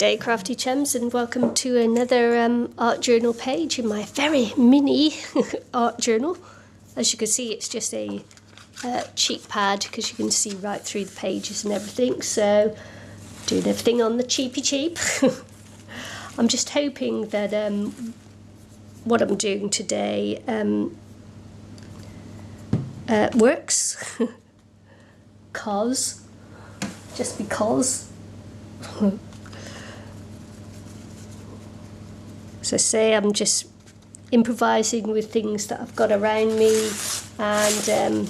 day, crafty chums, and welcome to another art journal page in my very mini art journal. As you can see, it's just a cheap pad because you can see right through the pages and everything, so doing everything on the cheapy cheap. I'm just hoping that what I'm doing today works. Just because. As I say, I'm just improvising with things that I've got around me, and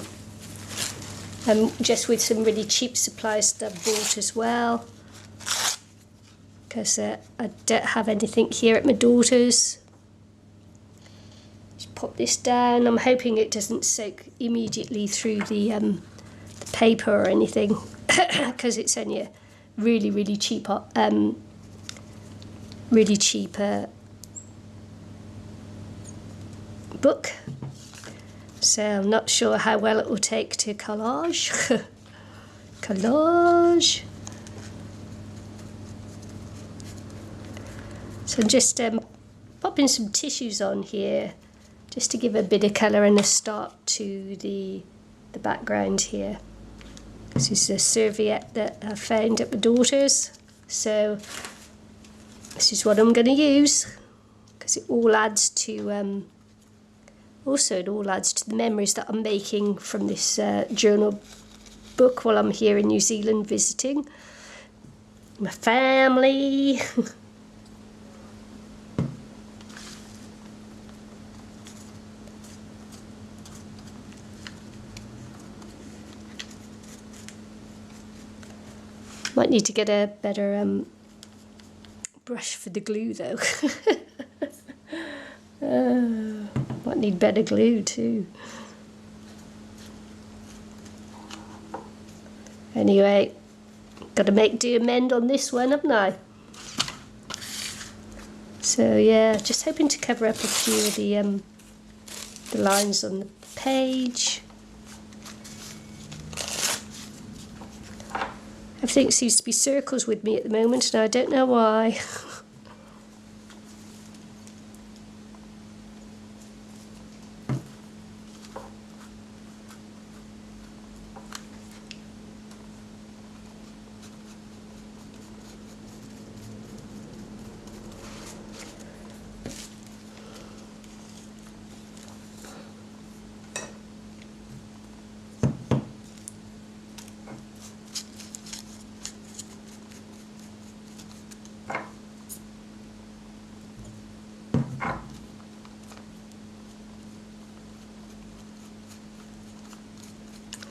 just with some really cheap supplies that I've bought as well, because I don't have anything here at my daughter's. Just pop this down. I'm hoping it doesn't soak immediately through the paper or anything, because it's only a really cheap book, so I'm not sure how well it will take to collage. So I'm just popping some tissues on here just to give a bit of colour and a start to the background here. This is a serviette that I found at my daughter's, so this is what I'm going to use, because it all adds to it all adds to the memories that I'm making from this journal book while I'm here in New Zealand visiting my family. Might need to get a better brush for the glue though. Might need better glue too. Anyway, got to make do amend on this one, haven't I? So yeah, just hoping to cover up a few of the lines on the page. Everything seems to be circles with me at the moment, and I don't know why.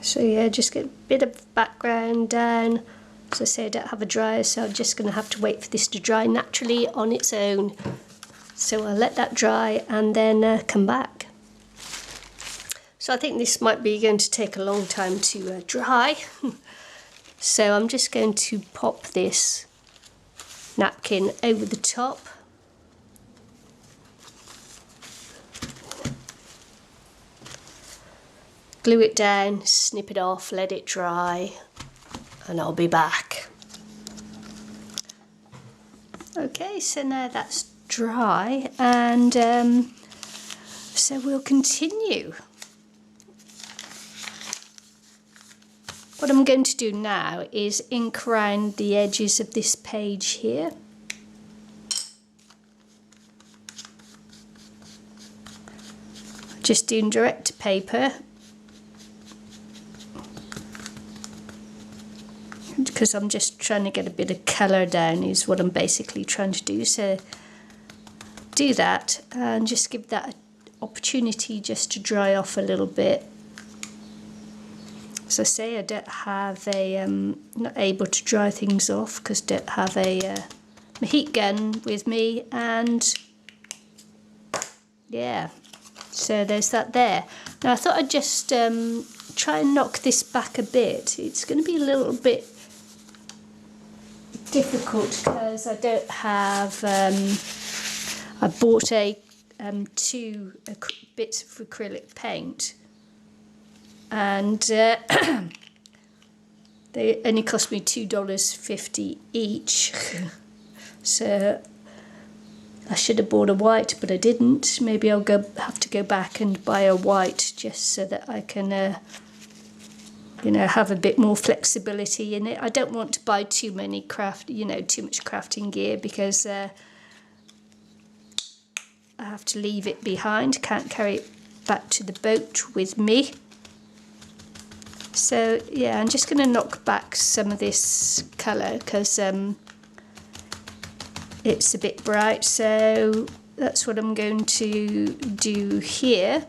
So yeah, just get a bit of background down. As I say, I don't have a dryer, so I'm just going to have to wait for this to dry naturally on its own. So I'll let that dry and then come back. So I think this might be going to take a long time to dry. So I'm just going to pop this napkin over the top. Glue it down, snip it off, let it dry, and I'll be back. Okay, so now that's dry, and so we'll continue. What I'm going to do now is ink around the edges of this page here. Just doing direct to paper, because I'm just trying to get a bit of colour down is what I'm basically trying to do. So do that and just give that an opportunity just to dry off a little bit. As I say, I don't have a, not able to dry things off because I don't have my heat gun with me, and yeah, so there's that there. Now I thought I'd just try and knock this back a bit. It's going to be a little bit difficult because I don't have, I bought two bits of acrylic paint, and they only cost me $2.50 each. So I should have bought a white, but I didn't. Maybe I'll have to go back and buy a white just so that I can you know, have a bit more flexibility in it. I don't want to buy too many too much crafting gear, because I have to leave it behind, can't carry it back to the boat with me. So yeah, I'm just going to knock back some of this colour because it's a bit bright, so that's what I'm going to do here.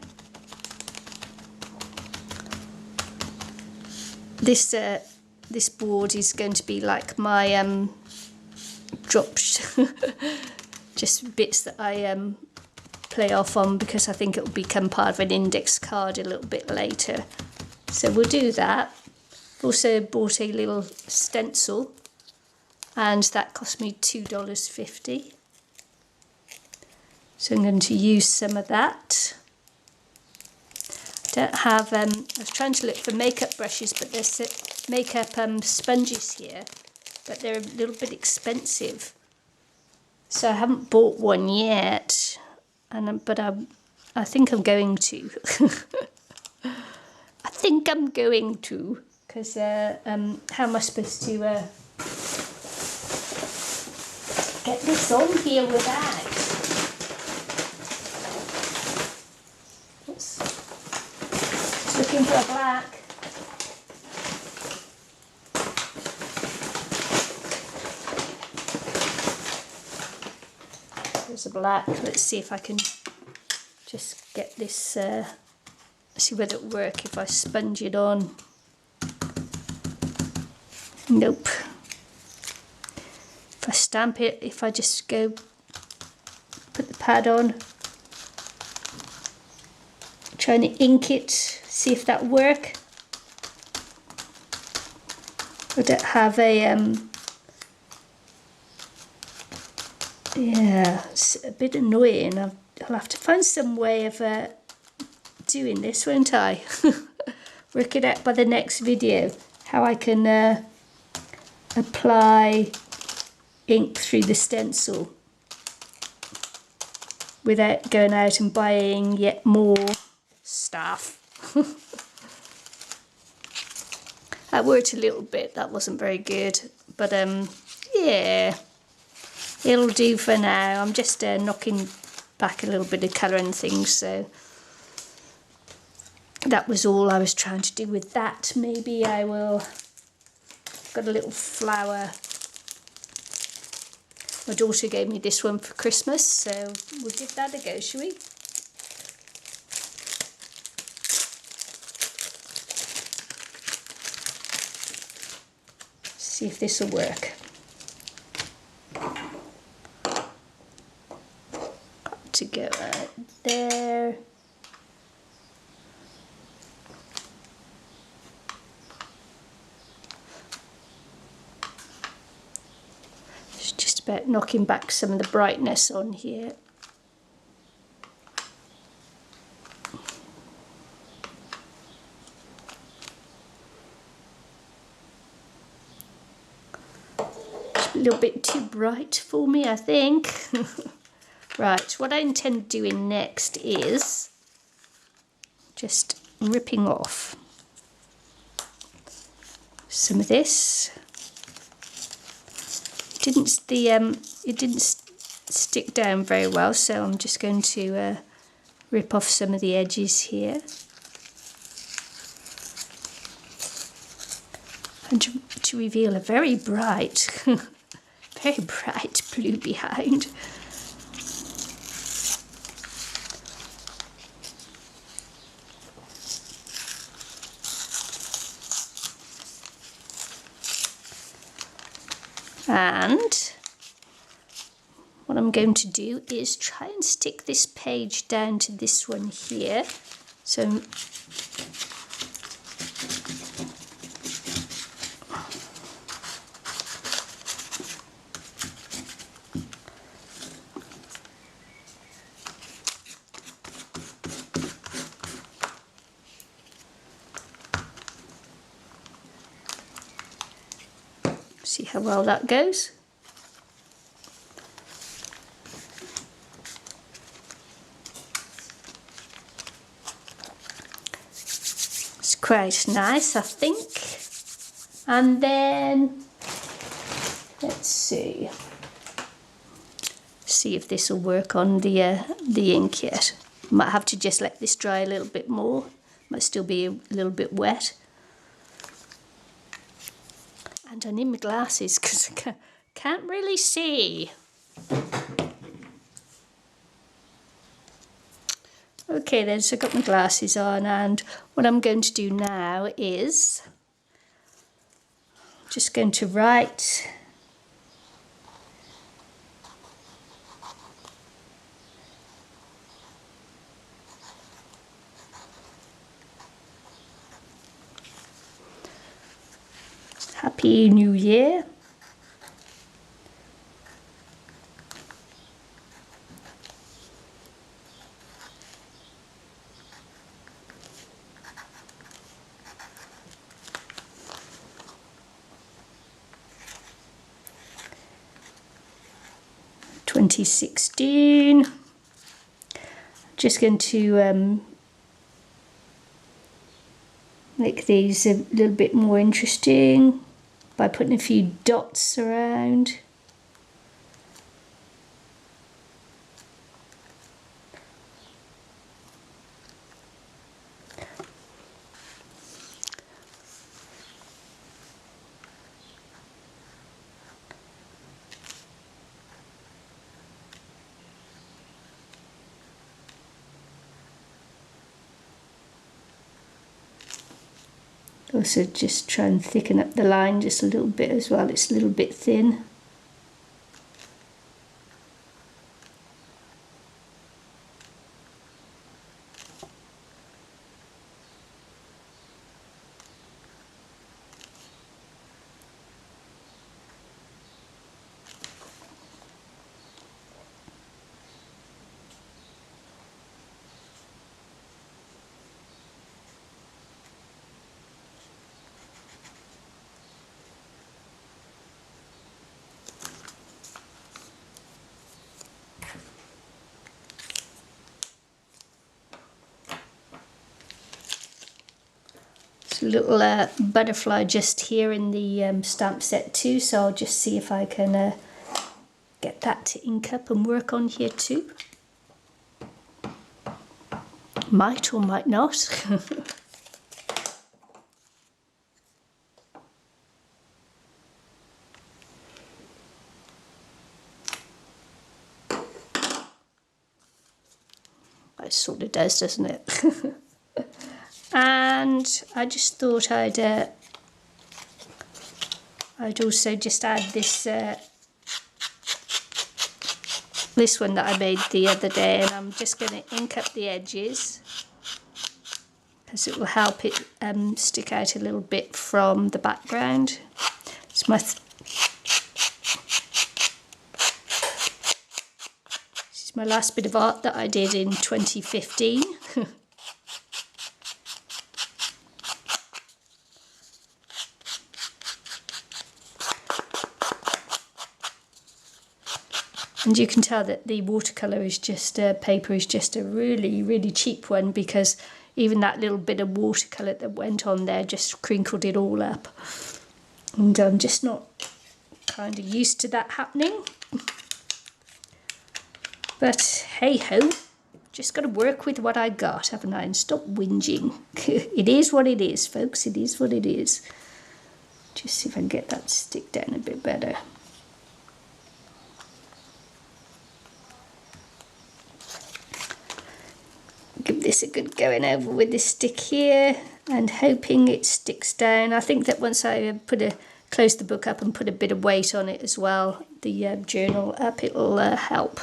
This board is going to be like my drops, just bits that I play off on, because I think it will become part of an index card a little bit later. So we'll do that. Also bought a little stencil, and that cost me $2.50. So I'm going to use some of that. Don't have, I was trying to look for makeup brushes, but there's makeup sponges here, but they're a little bit expensive. So I haven't bought one yet, but I think I'm going to. I think I'm going to, because how am I supposed to get this on here without? Looking for a black. There's a black. Let's see if I can just get this, see whether it'll work if I sponge it on. Nope. If I stamp it, if I just go put the pad on, trying to ink it, see if that work. I don't have a yeah, it's a bit annoying. I'll have to find some way of doing this, won't I? Work it out by the next video, how I can apply ink through the stencil without going out and buying yet more stuff. That worked a little bit, that wasn't very good, but yeah, it'll do for now. I'm just knocking back a little bit of colour and things, so that was all I was trying to do with that. Maybe I will, got a little flower. My daughter gave me this one for Christmas, so we'll give that a go, shall we? See if this will work. Got to go right there. It's just about knocking back some of the brightness on here. A little bit too bright for me, I think. Right, what I intend doing next is just ripping off some of this. It didn't stick down very well, so I'm just going to rip off some of the edges here. And to reveal a very bright very bright blue behind. And what I'm going to do is try and stick this page down to this one here. So see how well that goes. quite nice, I think. And then let's see if this will work on the ink yet. Might have to just let this dry a little bit more. Might still be a little bit wet. And I need my glasses because I can't really see. Okay then, so I've got my glasses on, and what I'm going to do now is just going to write Happy New Year. (2016). Just going to make these a little bit more interesting by putting a few dots around. Also just try and thicken up the line just a little bit as well, it's a little bit thin. A little butterfly just here in the stamp set too, so I'll just see if I can get that to ink up and work on here too. Might or might not. It sort of does, doesn't it? And I just thought I'd also just add this this one that I made the other day, and I'm just going to ink up the edges because it will help it stick out a little bit from the background. It's my this is my last bit of art that I did in 2015. And you can tell that the watercolour is just, paper is just a really, really cheap one, because even that little bit of watercolour that went on there just crinkled it all up. And I'm just not kind of used to that happening. But hey ho, just got to work with what I got, haven't I? And stop whinging. It is what it is, folks, it is what it is. Just see if I can get that to stick down a bit better. Give this a good going over with this stick here and hoping it sticks down. I think that once I close the book up and put a bit of weight on it as well, the journal up, it'll help.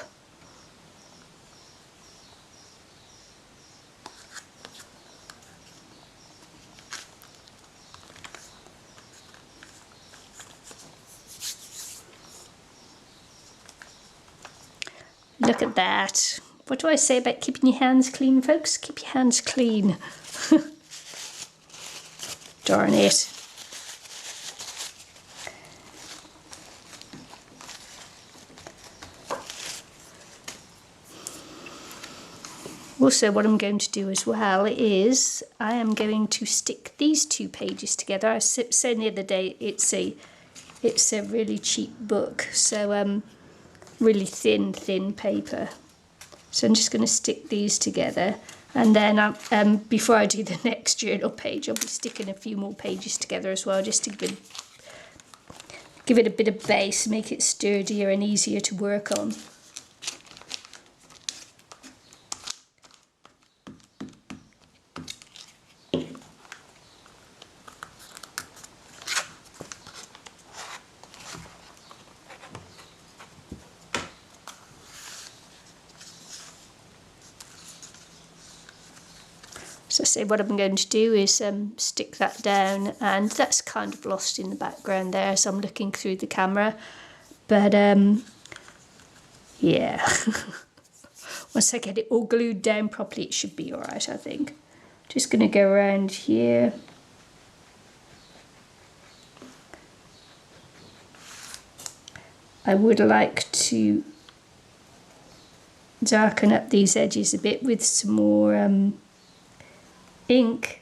Look at that. What do I say about keeping your hands clean, folks? Keep your hands clean. Darn it. Also, what I'm going to do as well is I am going to stick these 2 pages together. I said the other day it's a really cheap book, so really thin paper. So I'm just going to stick these together, and then before I do the next journal page, I'll be sticking a few more pages together as well, just to give it a bit of base, make it sturdier and easier to work on. So I say what I'm going to do is stick that down, and that's kind of lost in the background there as I'm looking through the camera. But yeah, once I get it all glued down properly, it should be alright, I think. Just going to go around here. I would like to darken up these edges a bit with some more ink.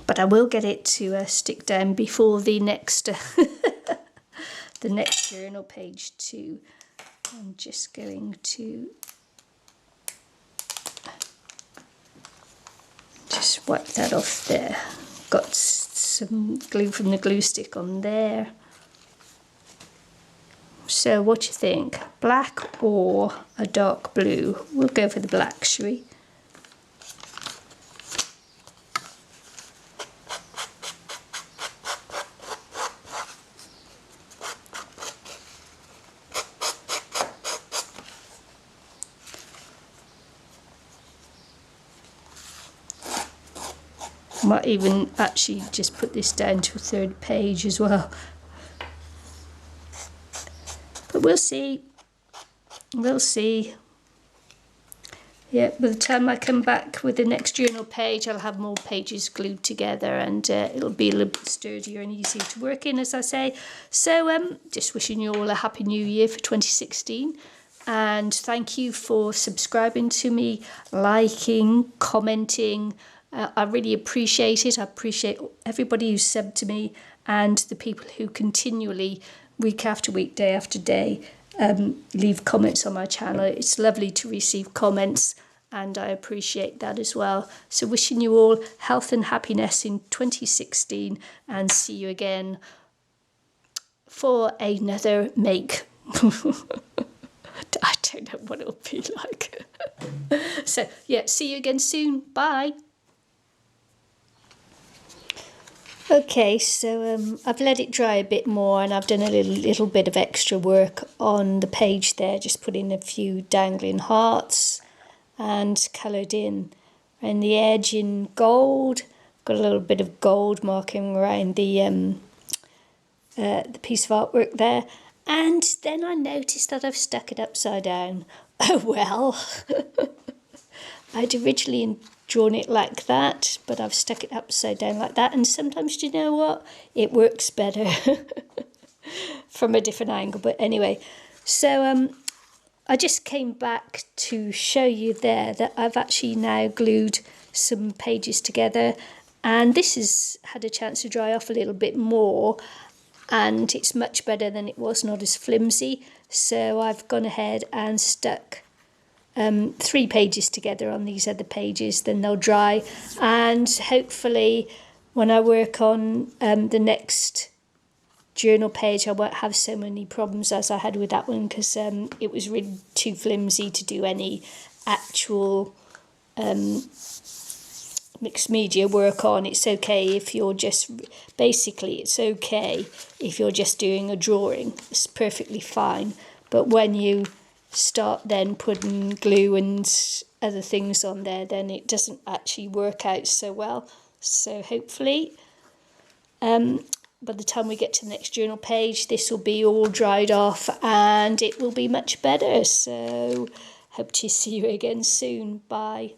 But I will get it to stick down before the next the next journal page too. I'm just going to just wipe that off there. Got some glue from the glue stick on there. So what do you think? Black or a dark blue? We'll go for the black, shall we? Might even actually just put this down to a 3rd page as well. But we'll see. We'll see. Yeah, by the time I come back with the next journal page, I'll have more pages glued together, and it'll be a little bit sturdier and easier to work in, as I say. So just wishing you all a happy new year for 2016. And thank you for subscribing to me, liking, commenting. I really appreciate it. I appreciate everybody who's subbed to me, and the people who continually, week after week, day after day, leave comments on my channel. It's lovely to receive comments, and I appreciate that as well. So wishing you all health and happiness in 2016, and see you again for another make. I don't know what it'll be like. So yeah, see you again soon. Bye. Okay, so I've let it dry a bit more, and I've done a little bit of extra work on the page there, just put in a few dangling hearts and coloured in around the edge in gold. Got a little bit of gold marking around the piece of artwork there. And then I noticed that I've stuck it upside down. Oh well. I'd originally drawn it like that, but I've stuck it upside down like that, and sometimes, do you know what, it works better from a different angle. But anyway, so I just came back to show you there that I've actually now glued some pages together, and this has had a chance to dry off a little bit more, and it's much better than it was, not as flimsy. So I've gone ahead and stuck 3 pages together on these other pages, then they'll dry, and hopefully when I work on the next journal page, I won't have so many problems as I had with that one, because it was really too flimsy to do any actual mixed media work on. It's okay if you're just, basically it's okay if you're just doing a drawing, it's perfectly fine. But when you start then putting glue and other things on there, then it doesn't actually work out so well. So hopefully by the time we get to the next journal page, this will be all dried off and it will be much better. So hope to see you again soon. Bye.